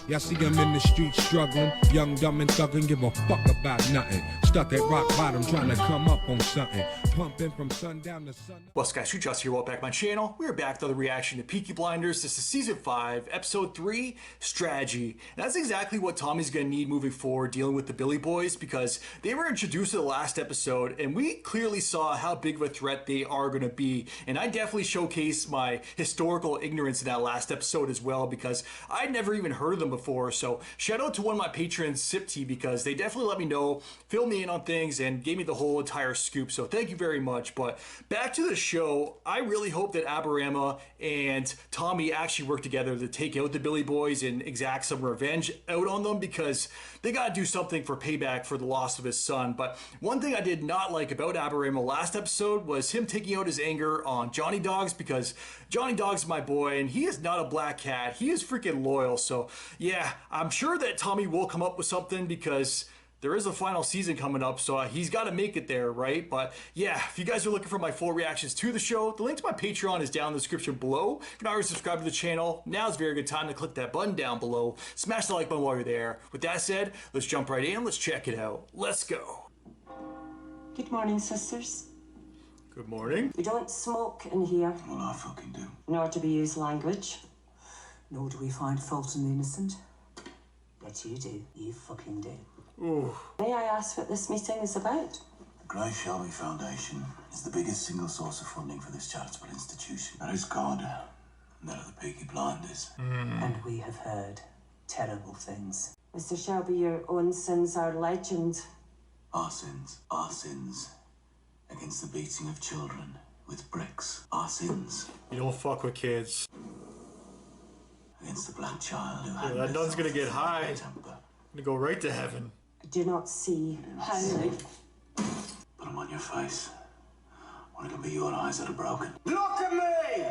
Y'all see him in the streets struggling, young, dumb, and thuggin', give a fuck about nothing. Stuck at rock bottom, trying to come up on something. Pumping from sundown to sun. What's guys, who just here, welcome back to my channel. We're back with another reaction to Peaky Blinders. This is season 5, episode 3, strategy. And that's exactly what Tommy's gonna need moving forward, dealing with the Billy Boys, because they were introduced in the last episode, and we clearly saw how big of a threat they are gonna be. And I definitely showcased my historical ignorance in that last episode as well, because I'd never even heard of them before. So shout out to one of my patrons, Sipty, because they definitely let me know, fill me in on things, and gave me the whole entire scoop. So thank you very much. But back to the show, I really hope that Aberama and Tommy actually work together to take out the Billy Boys and exact some revenge out on them, because they got to do something for payback for the loss of his son. But one thing I did not like about Aberama last episode was him taking out his anger on Johnny Dogs, because Johnny Dogs is my boy and he is not a black cat. He is freaking loyal. So yeah, I'm sure that Tommy will come up with something, because there is a final season coming up, so he's got to make it there, right? But yeah, if you guys are looking for my full reactions to the show, the link to my Patreon is down in the description below. You can already subscribe to the channel. Now's a very good time to click that button down below. Smash the like button while you're there. With that said, let's jump right in. Let's check it out. Let's go. Good morning, sisters. Good morning. We don't smoke in here. Well, I fucking do. Nor do we use language. Nor do we find fault in the innocent. But you do. You fucking do. Ooh. May I ask what this meeting is about? The Grey Shelby Foundation is the biggest single source of funding for this charitable institution. That is God, and that of the Peaky Blinders. And we have heard terrible things. Mr. Shelby, your own sins are legend. Our sins against the beating of children with bricks. Our sins You don't fuck with kids. against the black child who had that nun's gonna get high. temper. Gonna go right to heaven. I do not see how. Put them on your face. Or it'll be your eyes that are broken. Look at me!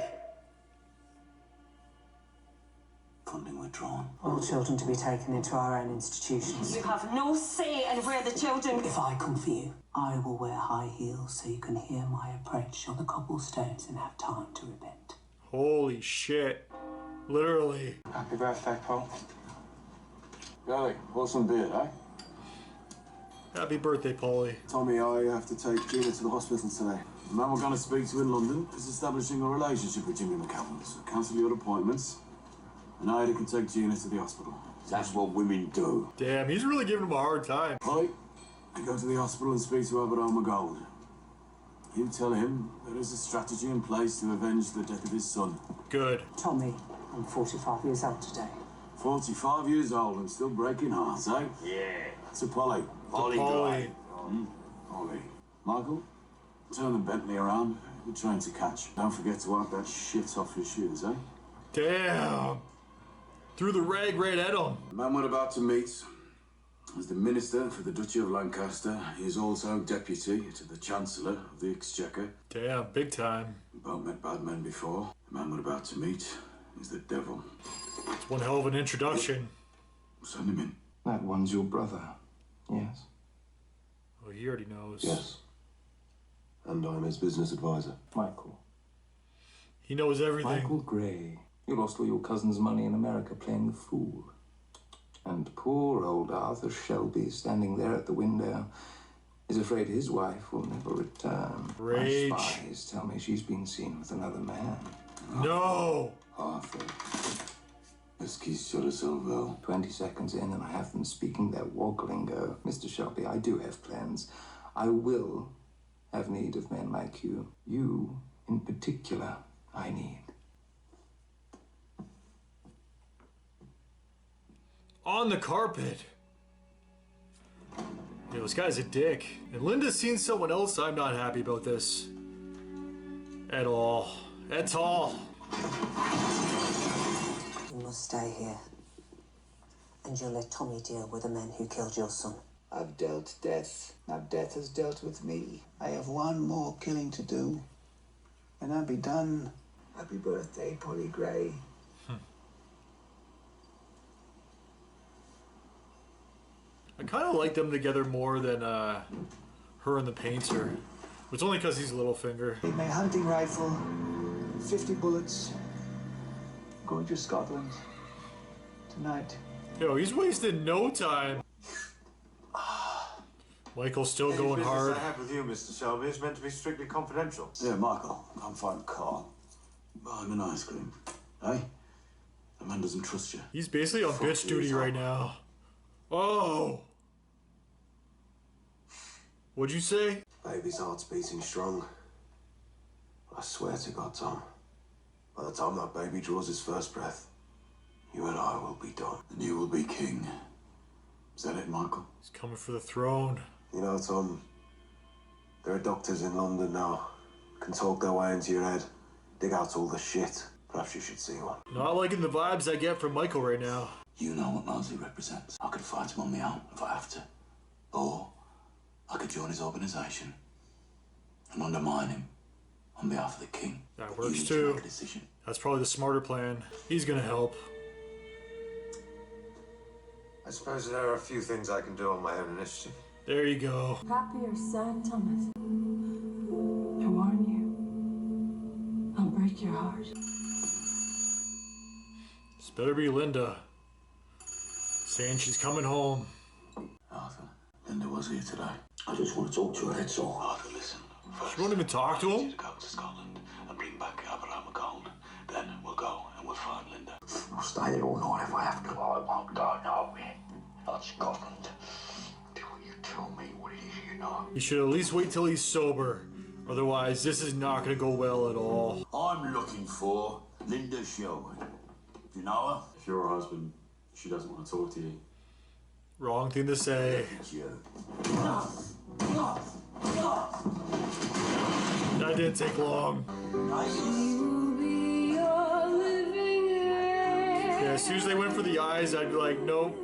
Funding withdrawn. All children to be taken into our own institutions. You have no say in where the children... If I come for you, I will wear high heels so you can hear my approach on the cobblestones and have time to repent. Holy shit. Literally. Happy birthday, Paul. Billy, what's some beer, eh? Happy birthday, Paulie. Tommy, I have to take Gina to the hospital today. The man we're going to speak to in London is establishing a relationship with Jimmy McCallum, so cancel your appointments, and Ida can take Gina to the hospital. That's what women do. Damn, he's really giving him a hard time. Polly, I go to the hospital and speak to Aberama Gold. You tell him there is a strategy in place to avenge the death of his son. Good. Tommy, I'm 45 years old today. 45 years old and still breaking hearts, eh? Yeah. To Polly. Polly guy. Polly. Michael, turn the Bentley around. We're trying to catch. Don't forget to wipe that shit off your shoes, eh? Damn. Threw the rag right at him. The man we're about to meet is the Minister for the Duchy of Lancaster. He is also Deputy to the Chancellor of the Exchequer. Damn, big time. We've both met bad men before. The man we're about to meet is the devil. It's one hell of an introduction. Send him in. That one's your brother, yes? Oh, he already knows. Yes. And I'm his business advisor. Michael. He knows everything. Michael Gray. You lost all your cousin's money in America playing the fool. And poor old Arthur Shelby, standing there at the window, is afraid his wife will never return. Rage. My spies tell me she's been seen with another man. No! Arthur. Esquisse Silvo. 20 seconds in and I have them speaking their wog lingo. Mr. Shelby, I do have plans. I will have need of men like you. You, in particular, I need. On the carpet. Yo, this guy's a dick. And Linda's seen someone else. I'm not happy about this. At all. At all. You must stay here. And you'll let Tommy deal with the men who killed your son. I've dealt death. Now death has dealt with me. I have one more killing to do, and I'll be done. Happy birthday, Polly Gray. I kind of like them together more than her and the painter. It's only because he's Littlefinger. My hunting rifle, 50 bullets. Going to Scotland tonight. Yo, he's wasting no time. Michael's still going hard. I have with you, Mr. Shelby, is meant to be strictly confidential. Yeah, Michael, I'm fine, Carl. I'm an ice cream. Hey? The man doesn't trust you. He's basically on bitch duty right now. Oh! What'd you say? Baby's heart's beating strong. I swear to God, Tom, by the time that baby draws his first breath, you and I will be done. And you will be king. Is that it, Michael? He's coming for the throne. You know, Tom, there are doctors in London now. Can talk their way into your head, dig out all the shit. Perhaps you should see one. Not liking the vibes I get from Michael right now. You know what Mosley represents. I could fight him on my own if I have to. Or I could join his organisation and undermine him on behalf of the king. That works You too. make a decision. That's probably the smarter plan. He's gonna help. I suppose there are a few things I can do on my own initiative. There you go. Happy or sad, Thomas? I warn you, I'll break your heart. This better be Linda. Saying she's coming home. Arthur, Linda was here today. I just want to talk to her, that's all. Arthur, listen. First, She won't even talk to I want him? you to go to Scotland and bring back Abraham Gold. Then we'll go and we'll find Linda. I'll stay there all night if I have to. I won't go nowhere. Not Scotland. Till you tell me what it is you know. He should at least wait till he's sober. Otherwise, this is not gonna go well at all. I'm looking for Linda Shelby. You know her? If you're her husband, she doesn't want to talk to you. Wrong thing to say. It's you. That didn't take long. Yeah, as soon as they went for the eyes, I'd be like, nope.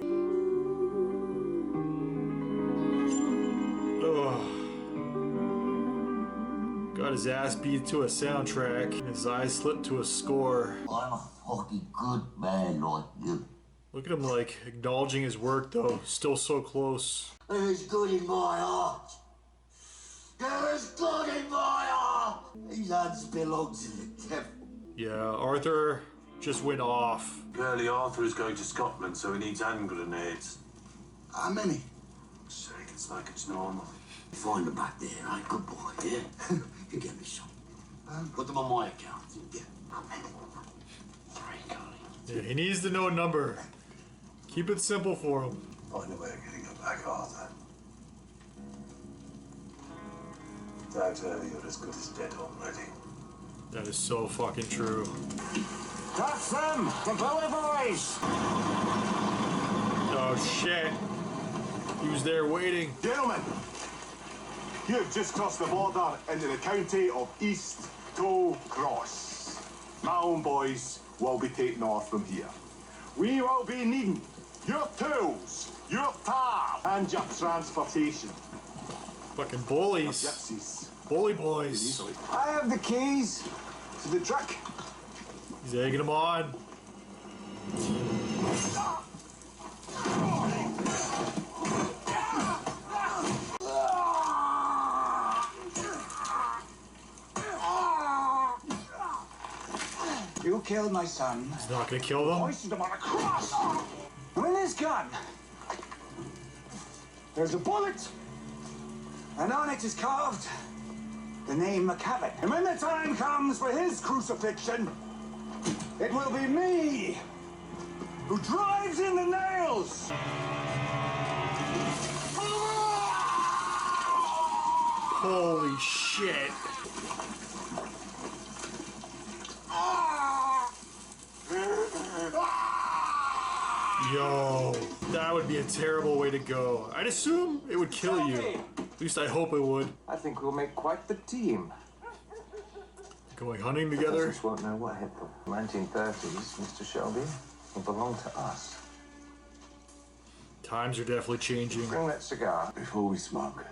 Ugh. Got his ass beat to a soundtrack, and his eyes slipped to a score. I'm a fucking good man like you. Look at him like acknowledging his work though, still so close. There's good in my heart. There's good in my heart. These hands belong to the devil. Yeah, Arthur just went off. Girly Arthur is going to Scotland, so he needs hand grenades. How many? Sake, it's like it's normal. Find them back there, right? Good boy, yeah? You get me some. Put them on my account. Yeah. Three, Carly. Yeah, he needs to know a number. Keep it simple for him. Find a way of getting her back, Arthur. Doubt her, you're as good as dead already. That is so fucking true. That's them! The Bowie Boys! Oh shit. He was there waiting. Gentlemen, you've just crossed the border into the county of East Toe Cross. My own boys will be taking off from here. We will be needing your tools, your tar, and your transportation. Fucking bullies. Gypsies. Bully boys. Easily. I have the keys to the truck. He's egging him on. You killed my son. He's not gonna kill them. Hoisted him on a cross. And in his gun, there's a bullet. And on it is carved the name McCavitt. And when the time comes for his crucifixion, it will be me who drives in the nails. Holy shit. Yo, that would be a terrible way to go. I'd assume it would kill you. At least I hope it would. I think we'll make quite the team. Going hunting together. Just won't know what hit them. 1930s, Mr. Shelby. Will belong to us. Times are definitely changing. Bring that cigar. Before we smoke,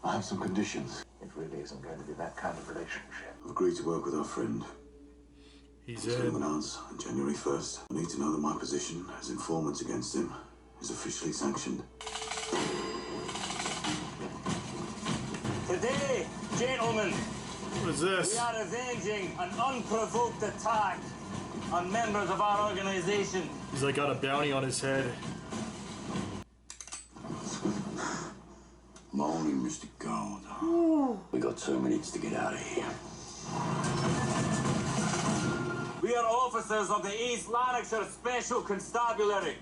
I have some conditions. It really isn't going to be that kind of relationship. I've agreed to work with our friend. He's He's coming in. on January 1st. I need to know that my position as informant against him is officially sanctioned. on members of our organization. He's like got a bounty on his head. Morning, Mr. Gold. We got 2 minutes to get out of here. We are officers of the East Lanarkshire Special Constabulary.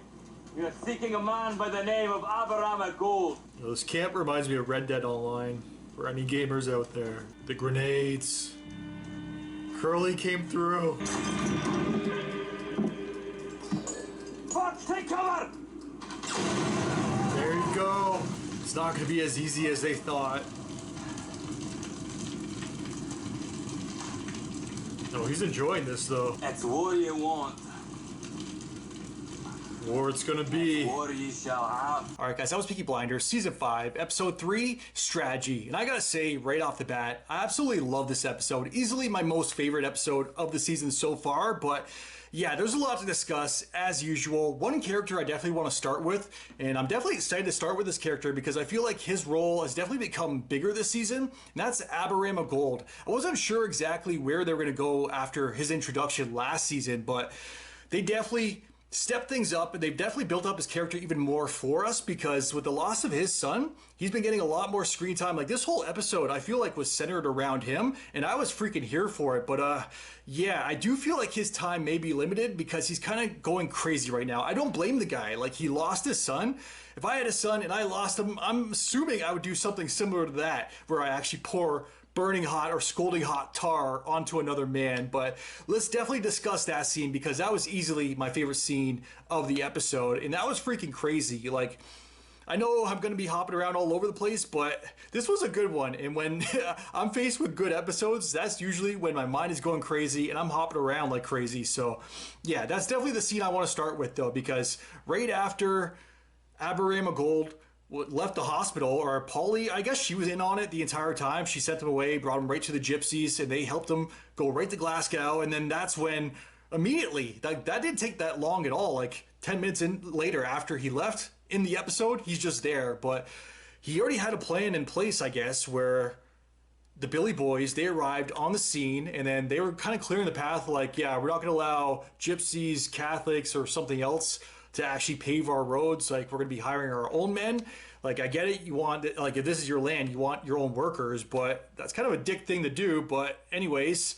We are seeking a man by the name of Aberama Gold. This camp reminds me of Red Dead Online, for any gamers out there. The grenades. Curly came through. Fox, take cover! There you go. It's not going to be as easy as they thought. Oh, he's enjoying this though. It's war you want. War it's gonna be. War you shall have. Alright guys, that was Peaky Blinders, Season 5, Episode 3, Strategy. And I gotta say, right off the bat, I absolutely love this episode. Easily my most favorite episode of the season so far, but yeah, there's a lot to discuss, as usual. One character I definitely want to start with, and I'm definitely excited to start with this character because I feel like his role has definitely become bigger this season, and that's Aberama Gold. I wasn't sure exactly where they were going to go after his introduction last season, but they definitely stepped things up, and they've definitely built up his character even more for us because with the loss of his son, he's been getting a lot more screen time. Like this whole episode, I feel like was centered around him, and I was freaking here for it. But yeah, I do feel like his time may be limited because he's kind of going crazy right now. I don't blame the guy. Like he lost his son. If I had a son and I lost him, I'm assuming I would do something similar to that, where I actually pour burning hot or scalding hot tar onto another man. But let's definitely discuss that scene because that was easily my favorite scene of the episode, and that was freaking crazy. Like, I know I'm going to be hopping around all over the place, but this was a good one. And when I'm faced with good episodes, that's usually when my mind is going crazy and I'm hopping around like crazy. So yeah, that's definitely the scene I want to start with though, because right after Aberama Gold left the hospital, or Polly, I guess she was in on it the entire time. She sent him away, brought him right to the gypsies, and they helped him go right to Glasgow. And then that's when immediately, that didn't take that long at all. Like 10 minutes in later after he left in the episode, he's just there. But he already had a plan in place, I guess, where the Billy Boys, they arrived on the scene and then they were kind of clearing the path. Like, yeah, we're not going to allow gypsies, Catholics, or something else to actually pave our roads. Like, we're going to be hiring our own men. Like, I get it, you want, like, if this is your land, you want your own workers, but that's kind of a dick thing to do. But anyways,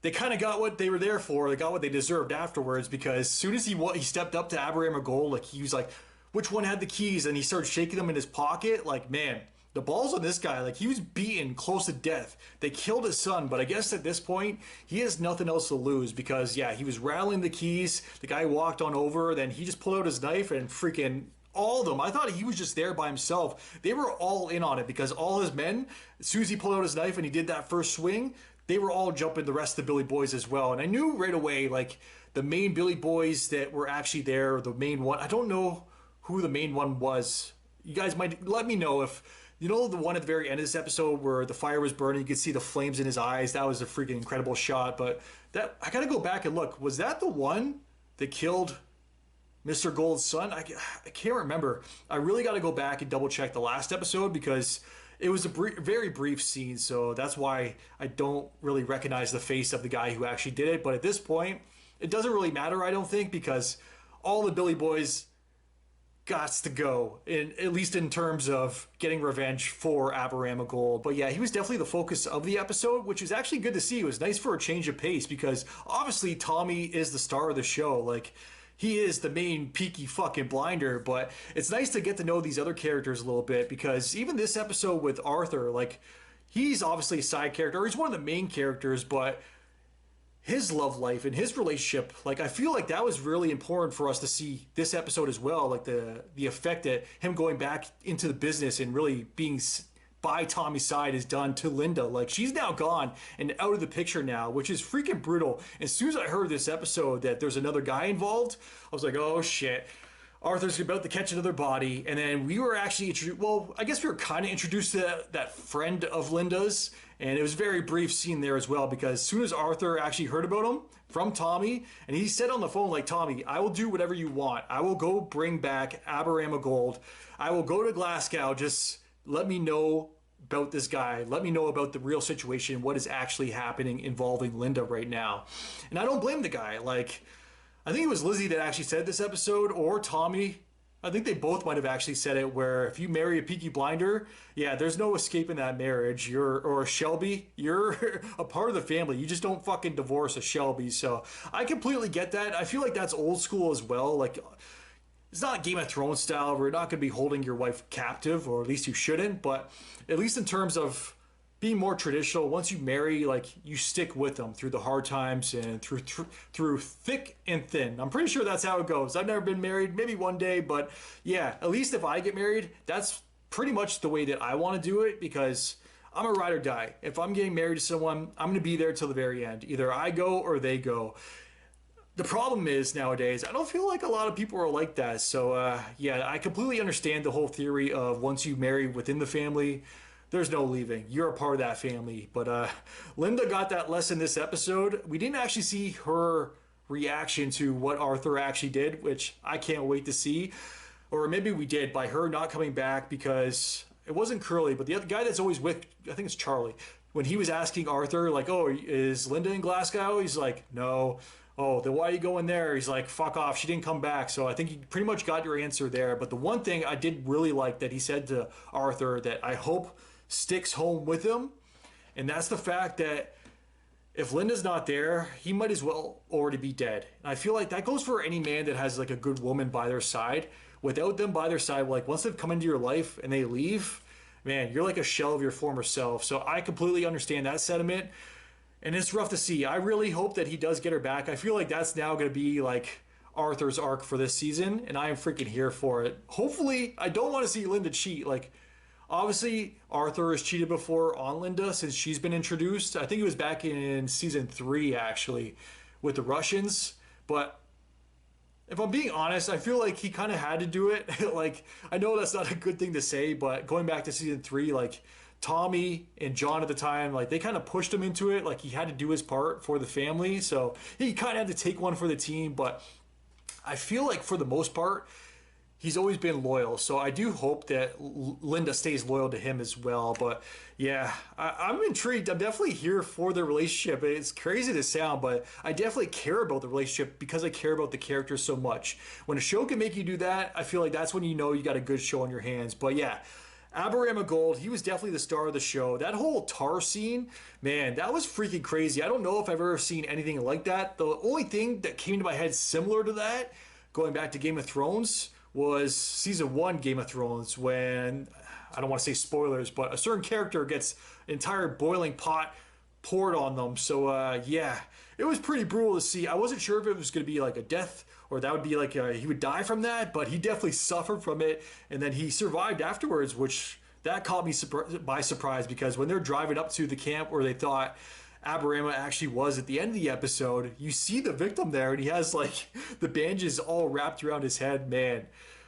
they kind of got what they were there for. They got what they deserved afterwards, because as soon as he stepped up to Aberama Gold, like, he was like, which one had the keys? And he started shaking them in his pocket. Like, man, the balls on this guy, like, he was beaten close to death. They killed his son, but I guess at this point, he has nothing else to lose because, yeah, he was rattling the keys. The guy walked on over, then he just pulled out his knife and freaking all of them. I thought he was just there by himself. They were all in on it because all his men, as soon as he pulled out his knife and he did that first swing, they were all jumping the rest of the Billy Boys as well. And I knew right away, like, the main Billy Boys that were actually there, the main one, I don't know who the main one was. You guys might let me know if, you know, the one at the very end of this episode where the fire was burning, you could see the flames in his eyes. That was a freaking incredible shot. But that, I gotta go back and look. Was that the one that killed Mr. Gold's son? I can't remember. I really got to go back and double check the last episode because it was a very brief scene. So that's why I don't really recognize the face of the guy who actually did it. But at this point, it doesn't really matter, I don't think, because all the Billy Boys gots to go, at least in terms of getting revenge for Aberama Gold. But yeah, he was definitely the focus of the episode, which was actually good to see. It was nice for a change of pace because obviously Tommy is the star of the show. Like, he is the main Peaky fucking blinder, but it's nice to get to know these other characters a little bit because even this episode with Arthur, like, he's obviously a side character, or he's one of the main characters, but his love life and his relationship, like, I feel like that was really important for us to see this episode as well. Like the effect that him going back into the business and really being by Tommy's side is done to Linda. Like, she's now gone and out of the picture now, which is freaking brutal. As soon as I heard this episode that there's another guy involved, I was like, oh shit, Arthur's about to catch another body. And then we were actually introduced, well, I guess we were kind of introduced to that friend of Linda's, and it was a very brief scene there as well, because as soon as Arthur actually heard about him from Tommy, and he said on the phone, like, Tommy, I will do whatever you want. I will go bring back Aberama Gold. I will go to Glasgow. Just let me know about this guy. Let me know about the real situation, what is actually happening involving Linda right now. And I don't blame the guy. Like, I think it was Lizzie that actually said this episode, or Tommy. I think they both might have actually said it, where if you marry a Peaky Blinder, yeah, there's no escaping that marriage. Or a Shelby, you're a part of the family. You just don't fucking divorce a Shelby. So I completely get that. I feel like that's old school as well. Like, it's not Game of Thrones style. We're not going to be holding your wife captive, or at least you shouldn't. But at least in terms of being more traditional, once you marry, like, you stick with them through the hard times and through thick and thin. I'm pretty sure that's how it goes. I've never been married, maybe one day, but yeah, at least if I get married, that's pretty much the way that I want to do it, because I'm a ride or die. If I'm getting married to someone, I'm going to be there till the very end. Either I go or they go. The problem is nowadays, I don't feel like a lot of people are like that. So yeah, I completely understand the whole theory of once you marry within the family, there's no leaving. You're a part of that family. But Linda got that lesson this episode. We didn't actually see her reaction to what Arthur actually did, which I can't wait to see. Or maybe we did, by her not coming back, because it wasn't Curly, but the other guy that's always with, I think it's Charlie. When he was asking Arthur, like, oh, is Linda in Glasgow? He's like, no. Oh, then why are you going there? He's like, fuck off. She didn't come back. So I think you pretty much got your answer there. But the one thing I did really like that he said to Arthur that I hope sticks home with him, and that's the fact that if Linda's not there, he might as well already be dead. And I feel like that goes for any man that has like a good woman by their side. Without them by their side, like once they've come into your life and they leave, man, you're like a shell of your former self. So I completely understand that sentiment. And it's rough to see. I really hope that he does get her back. I feel like that's now going to be like Arthur's arc for this season, and I am freaking here for it. Hopefully, I don't want to see Linda cheat. Like, obviously, Arthur has cheated before on Linda since she's been introduced. I think it was back in season 3, actually, with the Russians. But if I'm being honest, I feel like he kind of had to do it. Like, I know that's not a good thing to say, but going back to season 3, like, Tommy and John at the time, like, they kind of pushed him into it. Like, he had to do his part for the family. So he kind of had to take one for the team. But I feel like for the most part, he's always been loyal. So I do hope that Linda stays loyal to him as well. But yeah, I'm intrigued. I'm definitely here for the relationship. It's crazy to sound, but I definitely care about the relationship because I care about the characters so much. When a show can make you do that, I feel like that's when you know you got a good show on your hands. But yeah, Aberama Gold, he was definitely the star of the show. That whole tar scene, man, that was freaking crazy. I don't know if I've ever seen anything like that. The only thing that came to my head similar to that, going back to Game of Thrones, was season 1 Game of Thrones, when, I don't want to say spoilers, but a certain character gets an entire boiling pot poured on them. So yeah, it was pretty brutal to see. I wasn't sure if it was going to be like a death, or that would be like he would die from that, but he definitely suffered from it, and then he survived afterwards, which that caught me by surprise, because when they're driving up to the camp where they thought Aberama actually was at the end of the episode, you see the victim there, and he has like the bandages all wrapped around his head. Man,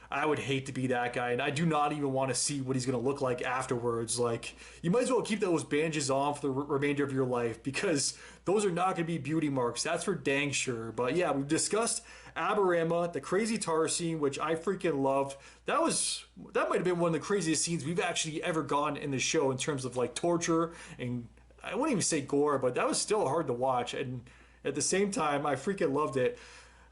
I would hate to be that guy, and I do not even want to see what he's going to look like afterwards. Like, you might as well keep those bandages on for the remainder of your life, because those are not going to be beauty marks. That's for dang sure. But yeah, we've discussed Aberama, the crazy tar scene, which I freaking loved. That might have been one of the craziest scenes we've actually ever gotten in the show in terms of like torture, and I wouldn't even say gore, but that was still hard to watch. And at the same time, I freaking loved it.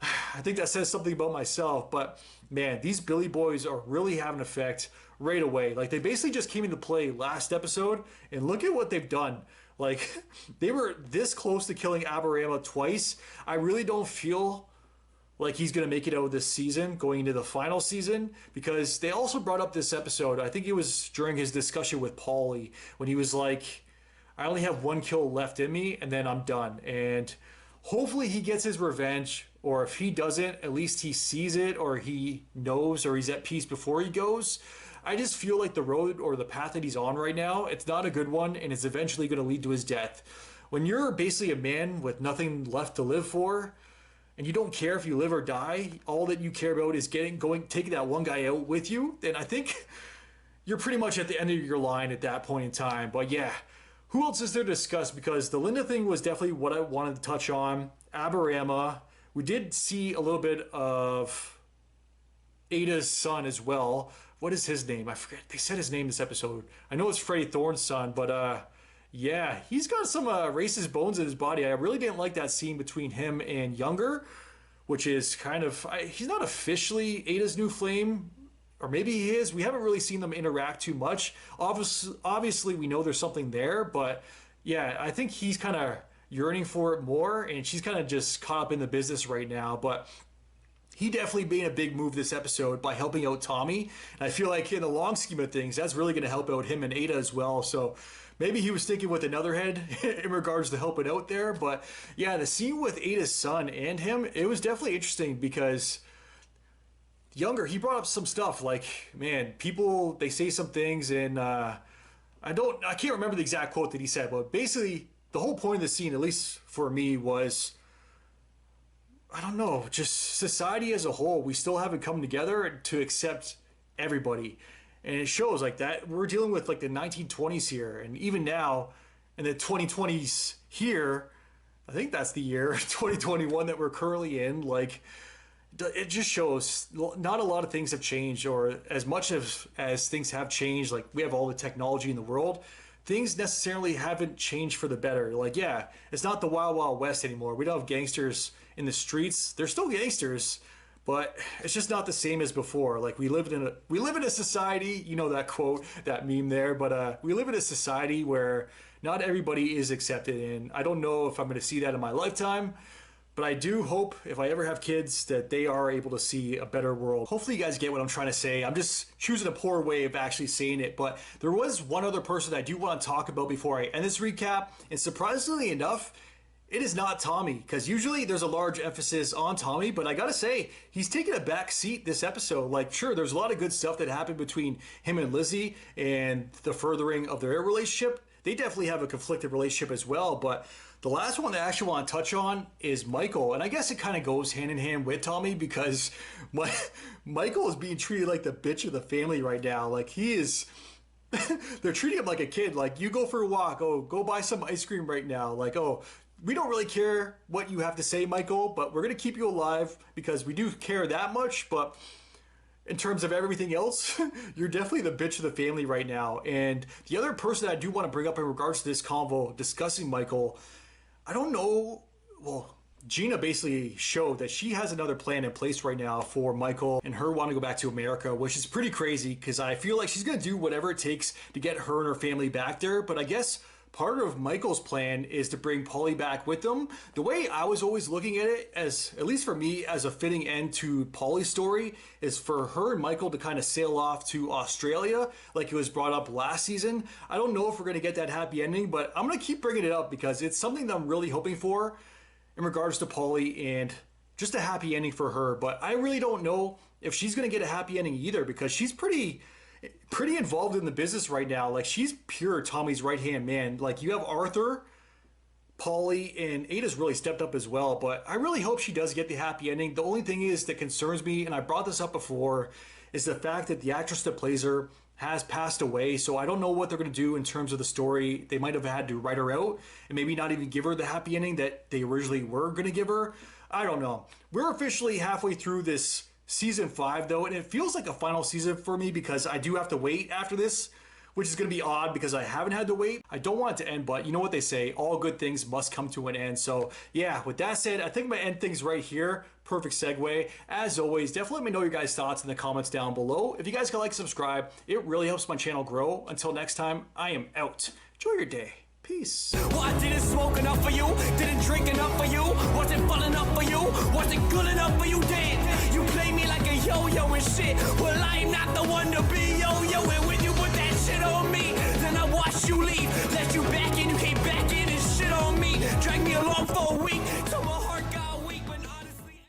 I think that says something about myself, but man, these Billy boys are really having an effect right away. Like, they basically just came into play last episode, and look at what they've done. Like, they were this close to killing Aberama twice. I really don't feel like he's going to make it out of this season, going into the final season, because they also brought up this episode. I think it was during his discussion with Paulie, when he was like, I only have 1 kill left in me, and then I'm done. And hopefully he gets his revenge, or if he doesn't, at least he sees it, or he knows, or he's at peace before he goes. I just feel like the road or the path that he's on right now, it's not a good one, and it's eventually going to lead to his death. When you're basically a man with nothing left to live for, and you don't care if you live or die, all that you care about is taking that one guy out with you, then I think you're pretty much at the end of your line at that point in time. But yeah, who else is there to discuss? Because the Linda thing was definitely what I wanted to touch on. Aberama, we did see a little bit of Ada's son as well. What is his name? I forget. They said his name this episode. I know it's Freddie Thorne's son, but yeah, he's got some racist bones in his body. I really didn't like that scene between him and Younger, which is kind of, he's not officially Ada's new flame, or maybe he is. We haven't really seen them interact too much. Obviously we know there's something there, but yeah, I think he's kind of yearning for it more, and she's kind of just caught up in the business right now. But he definitely made a big move this episode by helping out Tommy. And I feel like in the long scheme of things, that's really going to help out him and Ada as well. So maybe he was thinking with another head in regards to helping out there. But yeah, the scene with Ada's son and him, it was definitely interesting because Younger, he brought up some stuff like, man, people, they say some things, and I can't remember the exact quote that he said, but basically the whole point of the scene, at least for me, was, I don't know, just society as a whole, we still haven't come together to accept everybody. And it shows like that. We're dealing with like the 1920s here, and even now in the 2020s here, I think that's the year 2021 that we're currently in, like, it just shows not a lot of things have changed, or as much as things have changed, like we have all the technology in the world, things necessarily haven't changed for the better. Like, yeah, it's not the Wild Wild West anymore. We don't have gangsters in the streets. They're still gangsters, but it's just not the same as before. Like we live in a society, you know that quote, that meme there, but we live in a society where not everybody is accepted, and I don't know if I'm going to see that in my lifetime. But I do hope, if I ever have kids, that they are able to see a better world. Hopefully you guys get what I'm trying to say. I'm just choosing a poor way of actually saying it. But there was one other person I do want to talk about before I end this recap. And surprisingly enough, it is not Tommy. Because usually there's a large emphasis on Tommy. But I gotta say, he's taken a back seat this episode. Like, sure, there's a lot of good stuff that happened between him and Lizzie and the furthering of their relationship. They definitely have a conflicted relationship as well. But the last one that I actually want to touch on is Michael. And I guess it kind of goes hand in hand with Tommy, because Michael is being treated like the bitch of the family right now. Like, he is, they're treating him like a kid. Like, you go for a walk. Oh, go buy some ice cream right now. Like, oh, we don't really care what you have to say, Michael, but we're going to keep you alive because we do care that much. But in terms of everything else, you're definitely the bitch of the family right now. And the other person I do want to bring up in regards to this convo discussing Michael, I don't know, well, Gina basically showed that she has another plan in place right now for Michael and her wanting to go back to America, which is pretty crazy because I feel like she's going to do whatever it takes to get her and her family back there. But I guess part of Michael's plan is to bring Polly back with them. The way I was always looking at it, as at least for me, as a fitting end to Polly's story, is for her and Michael to kind of sail off to Australia like it was brought up last season. I don't know if we're going to get that happy ending, but I'm going to keep bringing it up because it's something that I'm really hoping for in regards to Polly, and just a happy ending for her. But I really don't know if she's going to get a happy ending either, because she's pretty involved in the business right now. Like, she's pure Tommy's right-hand man. Like, you have Arthur, Polly, and Ada's really stepped up as well. But I really hope she does get the happy ending. The only thing is that concerns me, and I brought this up before, is the fact that the actress that plays her has passed away. So I don't know what they're going to do in terms of the story. They might have had to write her out and maybe not even give her the happy ending that they originally were going to give her. I don't know. We're officially halfway through this season 5 though, and it feels like a final season for me because I do have to wait after this, which is going to be odd because I haven't had to wait. I don't want it to end, but you know what they say, all good things must come to an end. So yeah, with that said, I think I'm going to end things right here. Perfect segue. As always, definitely let me know your guys' thoughts in the comments down below. If you guys can like, subscribe, it really helps my channel grow. Until next time, I am out. Enjoy your day. Peace. Well, I didn't smoke enough for you, didn't drink enough for you, wasn't fun enough for you, wasn't good enough for you, then you play me like a yo-yo and shit. Well, I'm not the one to be yo-yo, and when you put that shit on me, then I watch you leave, let you back in, you came back in and shit on me, drag me along for a week.